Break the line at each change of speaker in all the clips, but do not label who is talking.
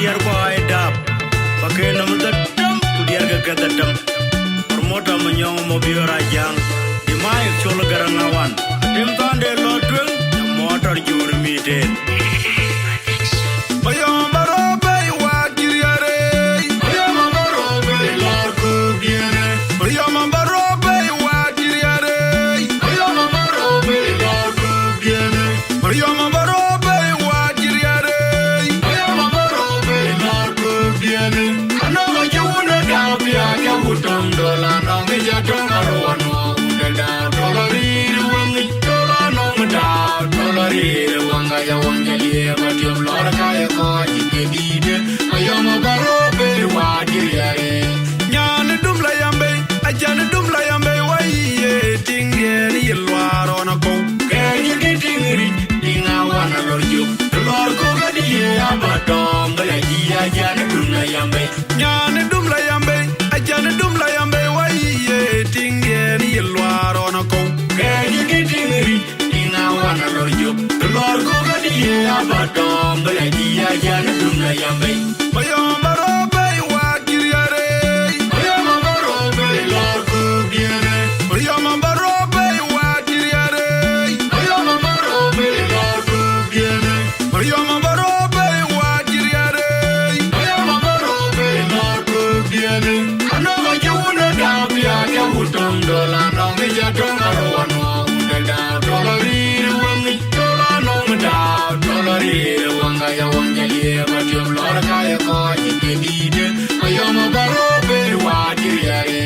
diar ko ay dab pakai nam dadam ku diar ga dadam promoter manyong mo biora jang di mai chol garangawan dem tande lo tweng motor jur miten
Bayam barobe wa giriare Bayam barobe la kugiere Bayam barobe wa giriare Bayam barobe la kugiere Bayam barobe wa giriare Bayam barobe la kugiere Ano majuna dabia ya hutam dola no meja tongarwano udada dolari wangi dola no meda dolari wanga ya wangali batiam lora kaya ko jikedide ayama barobe wa giriare nyane dumla yambe ajane dumla yambe waiye tingeri yelwaro na ko kaya gitingri dinga wana lorjo lor ko gadiye abadom bala jiya jane dumla yambe nyane dumla yambe ajane dumla yambe waiye tingeri yelwaro na ko kaya gitingri dinga wana lorjo lor ko gadiye abadom bala jiya jane dumla yambe bayam barobe wa giriare bayam barobe lor ko giriare bayam barobe wa giriare bayam barobe lor ko giriare bayam barobe wa giriare bayam barobe lor ko giriare ano majuna dabia ya hutam dola no meja tongarwano udada dolari wangi dola no meda dolari wanga ya wangali batiam lora kaya ko jikedide ayama barobe wa giriare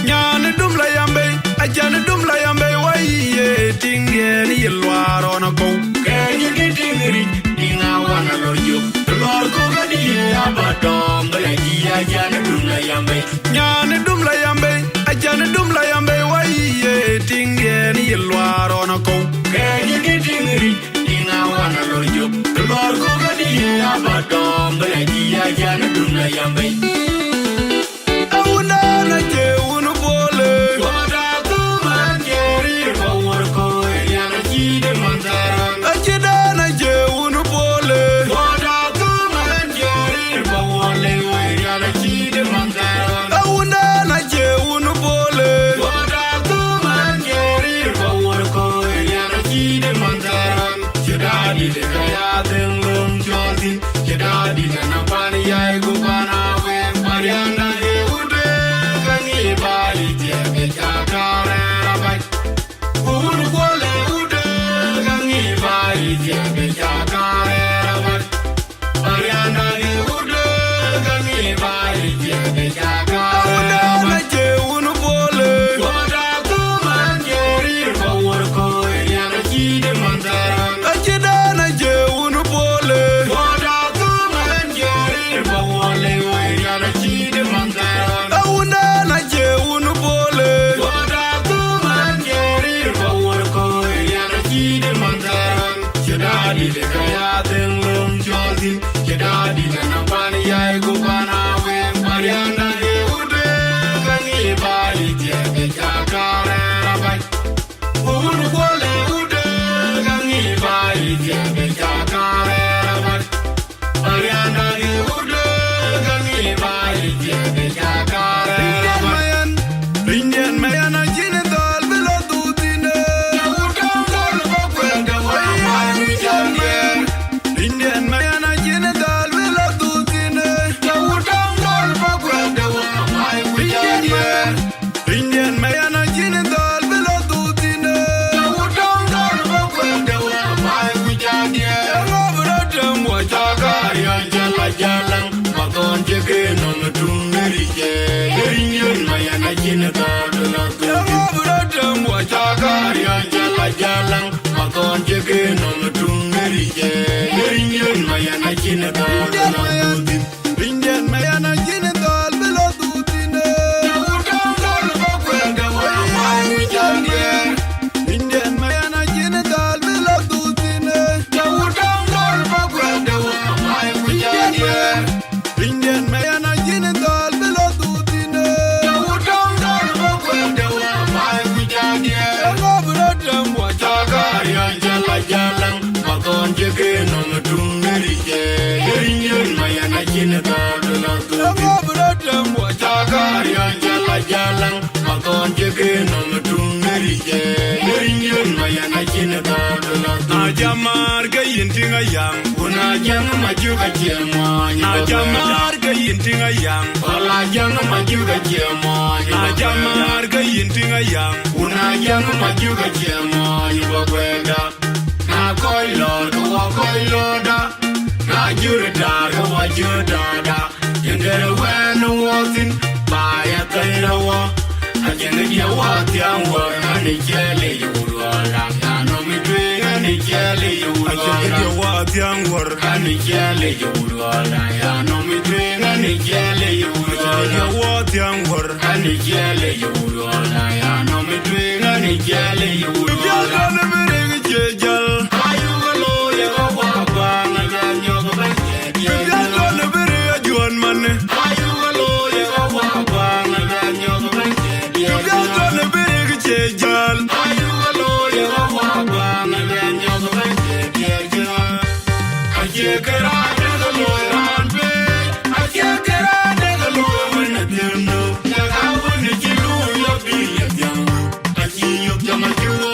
nyane dumla yambe ajane dumla yambe waiye tingeri yelwaro na ko kaya gitingri dinga wana lorjo lor ko gadiye abadom bala jiya jane dumla yambe nyane dumla yambe ajane dumla yambe waiye tingeri yelwaro na ko kaya gitingri dinga wana lorjo lor ko gadiye abadom bala jiya jane dumla yambe awuna na je unu bole wada tu manjeri bawor ko yana jide manzaran ajida na je unu bole wada tu manjeri bawole yana jide manzaran awuna na je unu bole wada tu manjeri bawor ko yana jide manzaran jidadi de kaya denglum jodi jidadi na pani yai gubana we mariana e ude gangi bali jebe jakare rabai unu gole ude gangi bali jebe jakare rabai mariana e ude gangi bali jebe jakare rabai je unu bole wada tu manjeri bawor ko yana jide manzaran ajida na je unu bole wada tu manjeri bawole yana jide manzaran awuna na je unu bole wada tu manjeri bawor ko yana jide manzaran jidadi de kaya denglum jodi jidadi na pani yai gubana we mariana e ude gangi bali jebe jakare rabai unu gole ude gangi bali jebe jakare rabai mariana e ude gangi bali jebe jakare rabai Indian mayan ajine dal belo dutine utam dal bokwenda wa mai jamien Indian mayan ajine dal belo dutine utam dal bokwenda wa mai jamien Indian mayan ajine dal belo dutine utam dal bokwenda wa mai jamien Robratam wa chakari anjala jalang makon jeke no mutungeri je Indian mayan ajine dal belo dutine Robratam wa chakari anjala jalang makon jeke no mutungeri je Indian mayan ajine dal belo dutine Indian mayan ajine dal belo dutine utam dal bokwenda wa mai jamien Indian mayan ajine dal belo dutine utam dal bokwenda wa mai jamien Indian mayan ajine dal belo dutine utam dal bokwenda wa mai jamien Robratam wa chakari anjala jalang Na jamar ga yinting a yang. Una jang majuga jemo. Na jamar ga yinting a yang. Ola jang majuga jemo. Na jamar ga yinting a yang. Una jang majuga jemo. Iwa kwenda. Na koi lord wa koi lorda. Na jurda wa jurda. Yengere wenu waltin. Baya kaira wa. Ajenge dia wa tiangwa. Ani jele yuruala. Ano midwe. Ani jele yuruala. Ajenge dia wa tiangwa. Ani jele yuruala. Ano midwe. Ani jele yuruala. Ajenge dia wa tiangwa. Ani jele yuruala. Ano midwe. Ani jele yuruala. Bibiaka na merege jejal. Ayugalo ya wa ba na ganyo ba jejal. Bibiaka na merege juan mane. Ayugalo ya wa ba na ganyo ba jejal. Bibiaka na merege jejal. Ayugalo ya wa ba na ganyo ba jejal. Ajekara de lo ranbe. Ajekara de lo na tendo. Ya awani jilu ya bi ya jam. Ajiyo jama juo.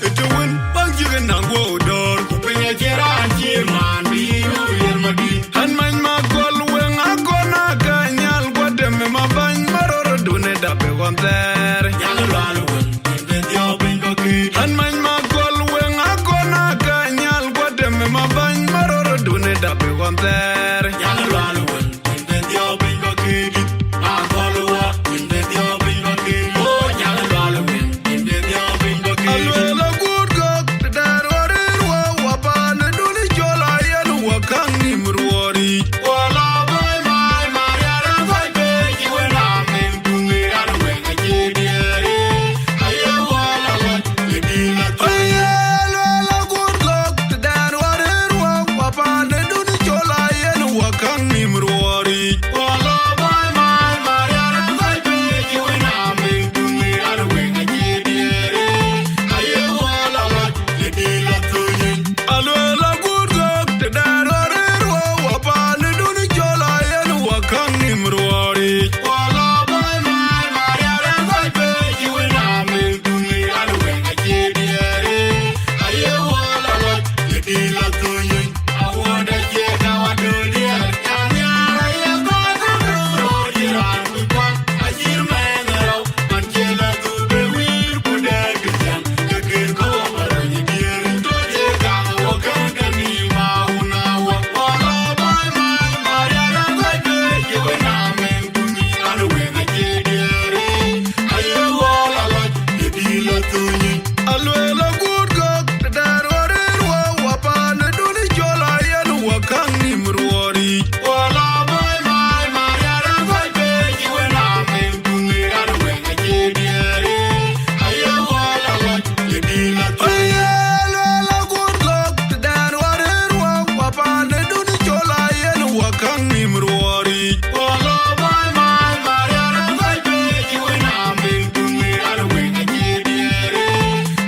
It's a win.
la tuni. Alwela good gok, dar warirwa wapane duni jola yenu wakangi mruori. Wala boy my mariara boy beji wena mendungi arwenga jediere. Ayo wala wat yedi la tuni. Alwela good gok, dar warirwa wapane duni jola yenu wakangi mruori. Wala boy my mariara boy beji wena mendungi arwenga jediere.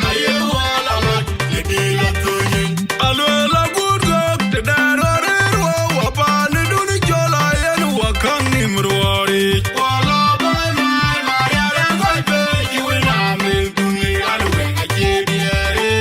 Ayo wala wat yedi la tuni. Alwela good gok, dar warirwa wapane duni jola yenu wakangi mruori. Wala boy my mariara boy beji wena mendungi arwenga jediere.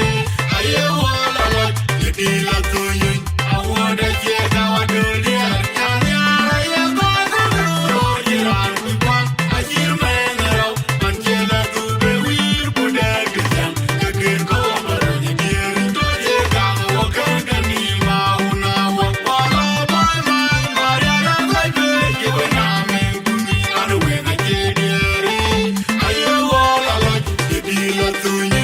Ayo wala wat yedi la tuni. Awada jega wadolia. Nyanyara ya bago duro jiran wikwa. Ajir mengarau manjela tube wir kuda gezang. Kekir komara nyedieri to jega wakanga ni mauna wakwala. Boy my mariara boy beji wena mendungi arwenga jedieri. Ayo wala wat yedi la tuni.